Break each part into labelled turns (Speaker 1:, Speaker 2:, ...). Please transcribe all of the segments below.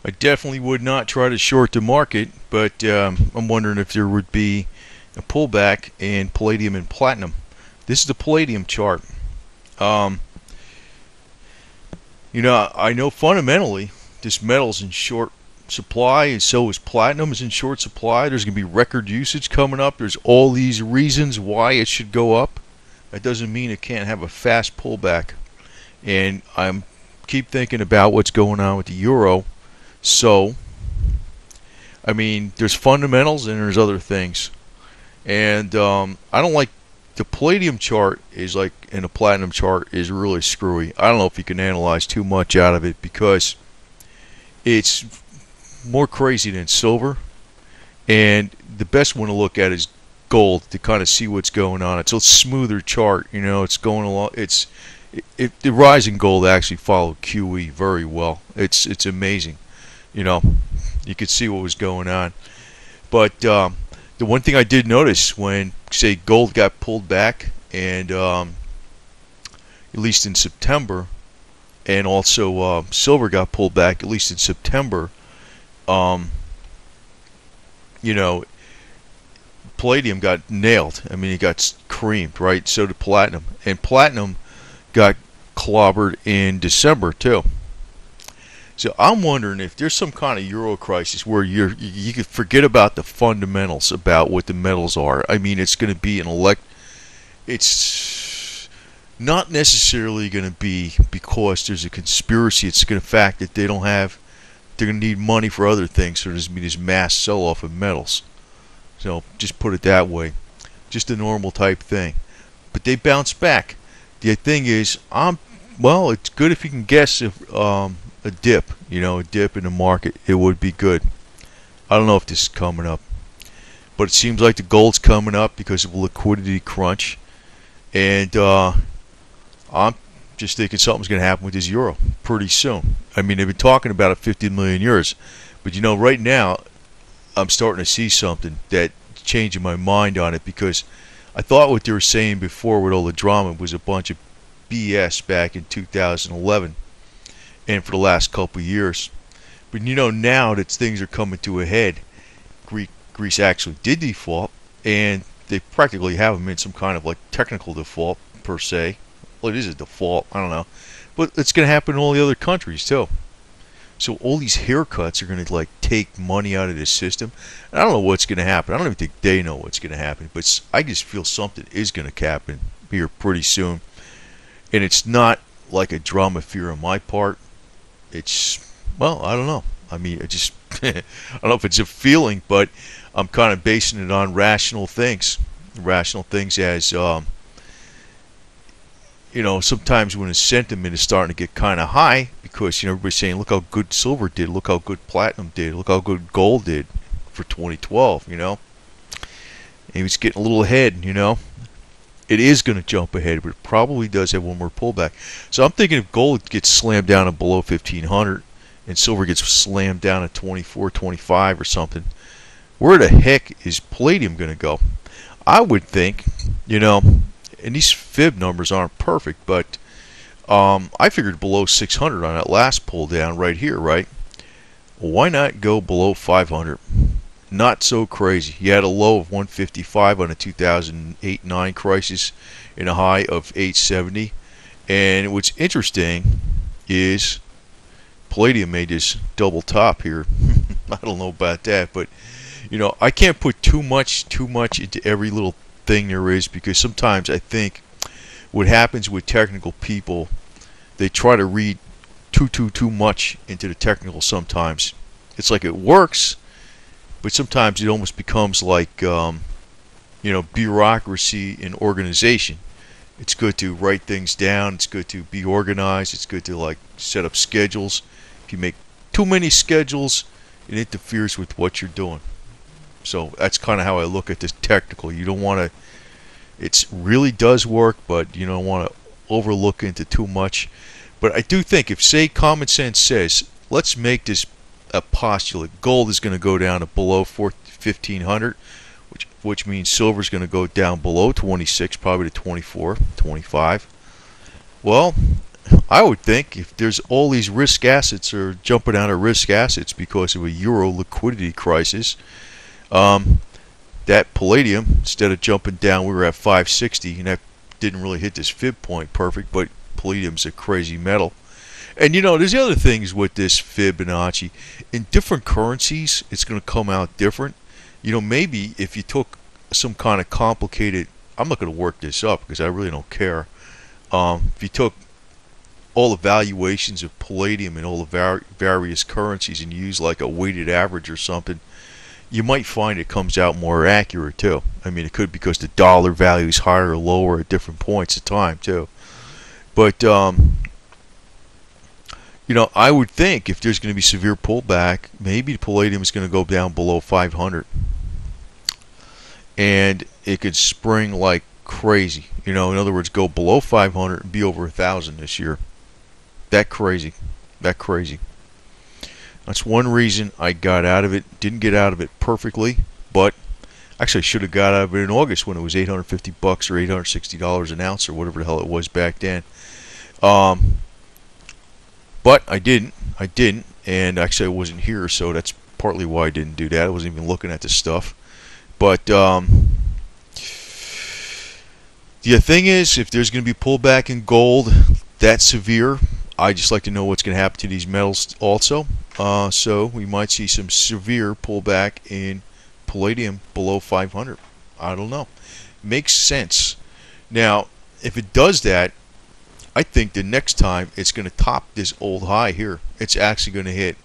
Speaker 1: I definitely would not try to short the market, but I'm wondering if there would be a pullback in palladium and platinum. This is the palladium chart. Um, I know fundamentally this metal's in short supply, and so is platinum is in short supply. There's going to be record usage coming up. There's all these reasons why it should go up. That doesn't mean it can't have a fast pullback. And I'm keep thinking about what's going on with the euro. So, I mean, there's fundamentals and there's other things. And I don't like the palladium chart is like, and the platinum chart is really screwy. I don't know if you can analyze too much out of it because it's more crazy than silver. And the best one to look at is gold to kind of see what's going on. It's a smoother chart, it's going along. The rise in gold actually followed QE very well. It's amazing. You could see what was going on. But the one thing I did notice when, say, gold got pulled back, and at least in September, and also silver got pulled back, at least in September, you know, palladium got nailed. I mean, it got creamed, right? So did platinum. And platinum got clobbered in December, too. So I'm wondering if there's some kind of euro crisis where you could forget about the fundamentals about what the metals are. I mean, it's going to be it's not necessarily going to be because there's a conspiracy. It's going to fact that they're going to need money for other things. So there's going to be this mass sell-off of metals. So just put it that way, just a normal type thing. But they bounce back. The thing is, well, it's good if you can guess if a dip, a dip in the market, it would be good. I don't know if this is coming up, but it seems like the gold's coming up because of a liquidity crunch, and I'm just thinking something's going to happen with this euro pretty soon. I mean, they've been talking about it 50 million years, but right now I'm starting to see something that's changing my mind on it, because I thought what they were saying before with all the drama was a bunch of BS back in 2011 and for the last couple of years. But now that things are coming to a head, Greece actually did default, and they practically have them in some kind of like technical default per se. Well, it is a default, I don't know, but it's going to happen in all the other countries too. So all these haircuts are going to take money out of the system. And I don't know what's going to happen. I don't even think they know what's going to happen, but I just feel something is going to happen here pretty soon. And it's not like a drama fear on my part. It's, well, I don't know. I mean, I don't know if it's a feeling, but I'm kind of basing it on rational things. Rational things as, sometimes when a sentiment is starting to get kind of high, because everybody's saying, look how good silver did, look how good platinum did, look how good gold did for 2012, and he was getting a little ahead, it is going to jump ahead, but it probably does have one more pullback. So I'm thinking if gold gets slammed down to below 1500 and silver gets slammed down at 24, 25 or something, where the heck is palladium going to go? I would think, and these fib numbers aren't perfect, but I figured below 600 on that last pull down right here, right? Well, why not go below 500? Not so crazy. You had a low of 155 on a 2008-9 crisis and a high of 870. And what's interesting is palladium made this double top here. I don't know about that, but I can't put too much into every little thing there is, because sometimes I think what happens with technical people, they try to read too much into the technical sometimes. It's like it works, but sometimes it almost becomes like bureaucracy and organization. It's good to write things down, it's good to be organized, it's good to set up schedules. If you make too many schedules, it interferes with what you're doing. So that's kind of how I look at this technical. You don't want to, it really does work, but you don't want to overlook into too much. But I do think if, say, common sense says, let's make this a postulate, gold is going to go down to below 1500, which means silver is going to go down below 26, probably to 24, 25. Well, I would think if there's all these risk assets are jumping out of risk assets because of a euro liquidity crisis, that palladium, instead of jumping down, we were at 560, and that didn't really hit this fib point perfect, but palladium's a crazy metal. And there's the other things with this Fibonacci. In different currencies, it's going to come out different. Maybe if you took some kind of complicated, I'm not going to work this up because I really don't care. If you took all the valuations of palladium in all the various currencies and use like a weighted average or something, you might find it comes out more accurate too. I mean, it could because the dollar value is higher or lower at different points of time too. But I would think if there's going to be severe pullback, maybe the palladium is going to go down below 500, and it could spring like crazy. In other words, go below 500 and be over 1,000 this year. That crazy. That's one reason I got out of it. Didn't get out of it perfectly, but actually I should have got out of it in August when it was $850 or $860 an ounce or whatever the hell it was back then. But I didn't, and actually I wasn't here, so that's partly why I didn't do that. I wasn't even looking at this stuff. But the thing is, if there's going to be pullback in gold that severe, I just like to know what's going to happen to these metals also. So we might see some severe pullback in palladium below 500. I don't know. Makes sense. Now, if it does that, I think the next time it's going to top this old high here. It's actually going to hit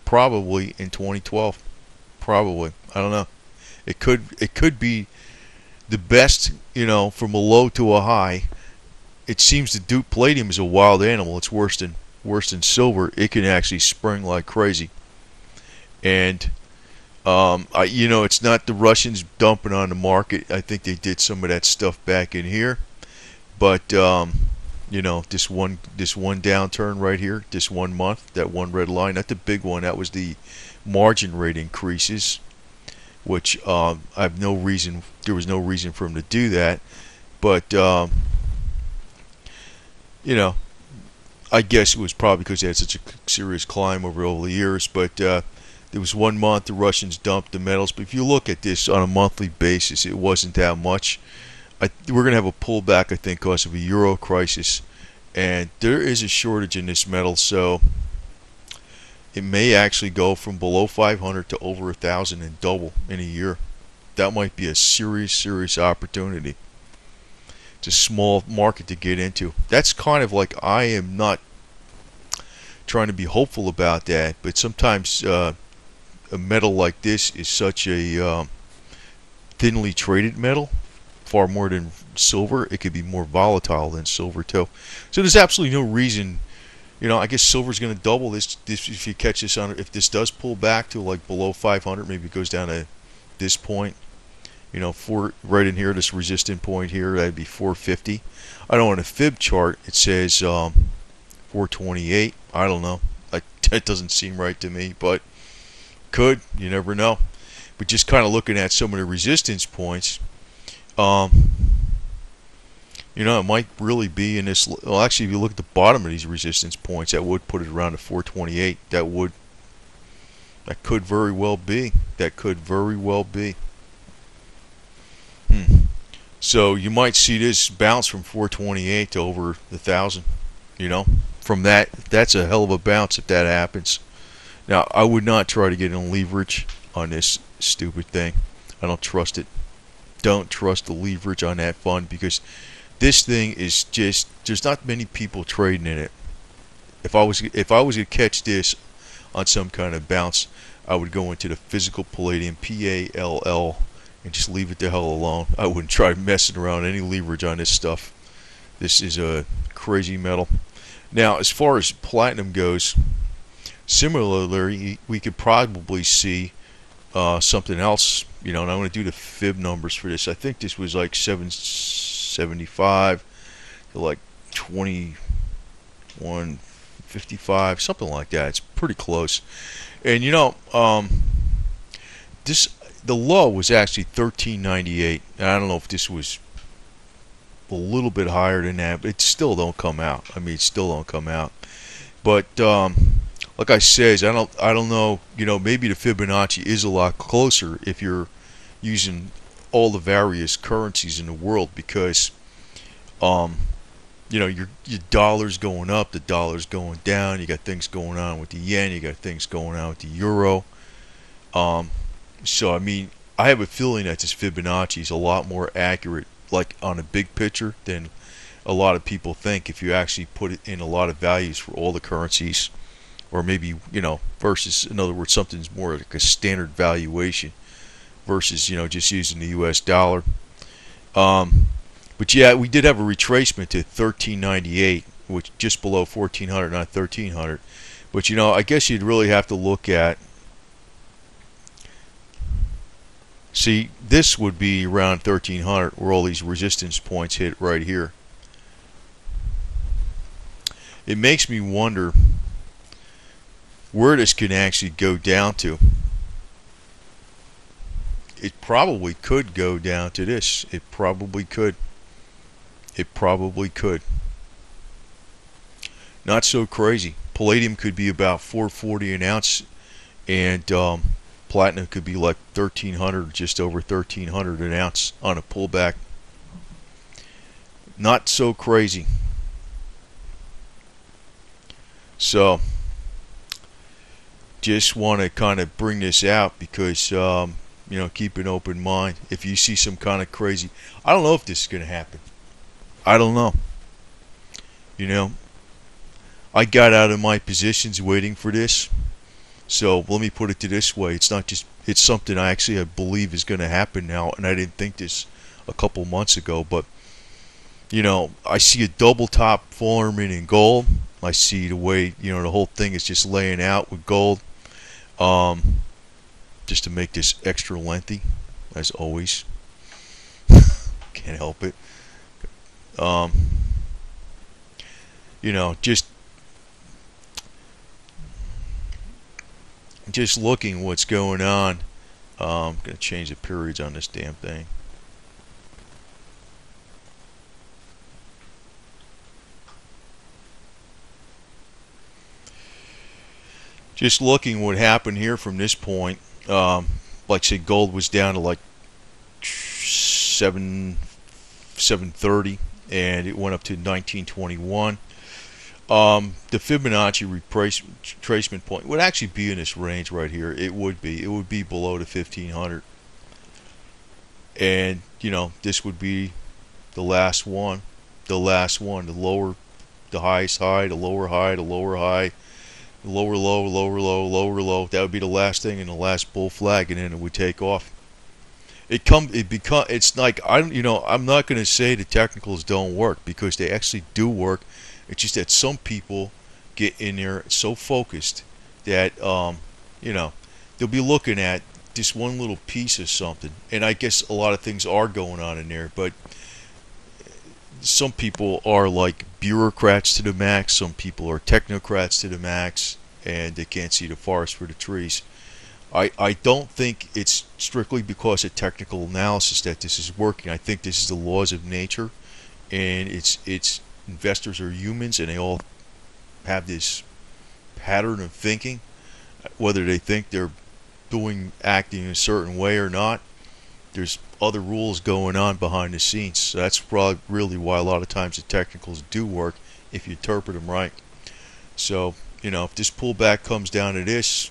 Speaker 1: probably in 2012. Probably. I don't know. It could be the best, from a low to a high. It seems to do. Palladium is a wild animal. It's worse than silver. It can actually spring like crazy. And it's not the Russians dumping on the market. I think they did some of that stuff back in here. But this one downturn right here, this 1 month, that one red line, not the big one. That was the margin rate increases, which I have no reason. There was no reason for him to do that. But I guess it was probably because they had such a serious climb over all the years. But there was 1 month the Russians dumped the metals. But if you look at this on a monthly basis, it wasn't that much. We're going to have a pullback, I think, because of a euro crisis. And there is a shortage in this metal, so it may actually go from below 500 to over 1,000 and double in a year. That might be a serious opportunity. It's a small market to get into. That's kind of like, I am not trying to be hopeful about that, but sometimes a metal like this is such a thinly traded metal, far more than silver. It could be more volatile than silver too. So there's absolutely no reason. I guess silver's going to double this if you catch this on. If this does pull back to like below 500, maybe it goes down to this point. Right in here, this resistant point here, that'd be 450. I know on a fib chart it says 428. I don't know. That doesn't seem right to me, but could. You never know. But just kind of looking at some of the resistance points, it might really be in this. Well, actually, if you look at the bottom of these resistance points, that would put it around to 428. That could very well be. So you might see this bounce from 428 to over 1,000. From that's a hell of a bounce if that happens. Now, I would not try to get in leverage on this stupid thing. I don't trust it. Don't trust the leverage on that fund, because this thing is just, there's not many people trading in it. If I was to catch this on some kind of bounce, I would go into the physical palladium, PALL, and just leave it the hell alone. I wouldn't try messing around any leverage on this stuff. This is a crazy metal. Now, as far as platinum goes, similarly, we could probably see something else. And I'm going to do the fib numbers for this. I think this was like 775 to like 2155, something like that. It's pretty close. And the low was actually 1398. And I don't know if this was a little bit higher than that, but it still don't come out. I mean, it still don't come out. But like I says, I don't know. You know, maybe the Fibonacci is a lot closer if you're using all the various currencies in the world, because you know, your dollar's going up, the dollar's going down. You got things going on with the yen. You got things going on with the euro. So I mean, I have a feeling that this Fibonacci is a lot more accurate, like on a big picture, than a lot of people think. If you actually put it in a lot of values for all the currencies, or maybe, you know, versus, in other words, something's more like a standard valuation versus, you know, just using the U.S. dollar. But yeah, we did have a retracement to 1398, which just below 1400, not 1300. But you know, I guess you'd really have to look at. See, this would be around 1300, where all these resistance points hit right here. It makes me wonder where this can actually go down to. It probably could go down to this. It probably could. It probably could. Not so crazy. Palladium could be about $4.40 an ounce, and platinum could be like 1300, just over 1300 an ounce on a pullback. Not so crazy. So just want to kind of bring this out because you know, keep an open mind. If you see some kind of crazy, I don't know if this is going to happen. I don't know. You know, I got out of my positions waiting for this. So let me put it to this way: it's not just, it's something I believe is going to happen now, and I didn't think this a couple months ago. But you know, I see a double top forming in gold. I see the way, you know, the whole thing is just laying out with gold. Just to make this extra lengthy, as always. Can't help it. You know, just looking what's going on. I'm gonna change the periods on this damn thing. Just looking what happened here from this point. Like I said, gold was down to like 730, and it went up to 1921. The Fibonacci retracement point would actually be in this range right here. It would be below the 1500, and you know, this would be the last one, the lower, the highest high, the lower high, the lower high, lower low, lower low, lower low. That would be the last thing in the last bull flag, and then it would take off. It's like, you know, I'm not going to say the technicals don't work, because they actually do work. It's just that some people get in there so focused that you know, they'll be looking at just one little piece of something, and I guess a lot of things are going on in there, but some people are like bureaucrats to the max, some people are technocrats to the max, and they can't see the forest for the trees. I don't think it's strictly because of technical analysis that this is working. I think this is the laws of nature, and it's investors are humans, and they all have this pattern of thinking, whether they think they're acting in a certain way or not. There's other rules going on behind the scenes. So that's probably really why a lot of times the technicals do work, if you interpret them right. So, you know, if this pullback comes down to this,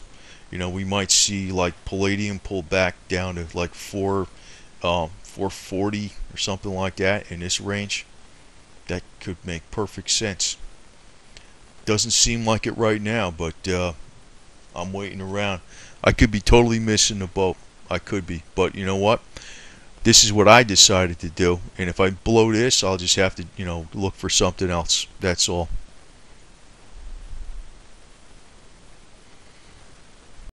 Speaker 1: you know, we might see like Palladium pull back down to like 440 or something like that in this range. That could make perfect sense. Doesn't seem like it right now, but I'm waiting around. I could be totally missing the boat. I could be, but you know what? This is what I decided to do, and if I blow this, I'll just have to, you know, look for something else. That's all.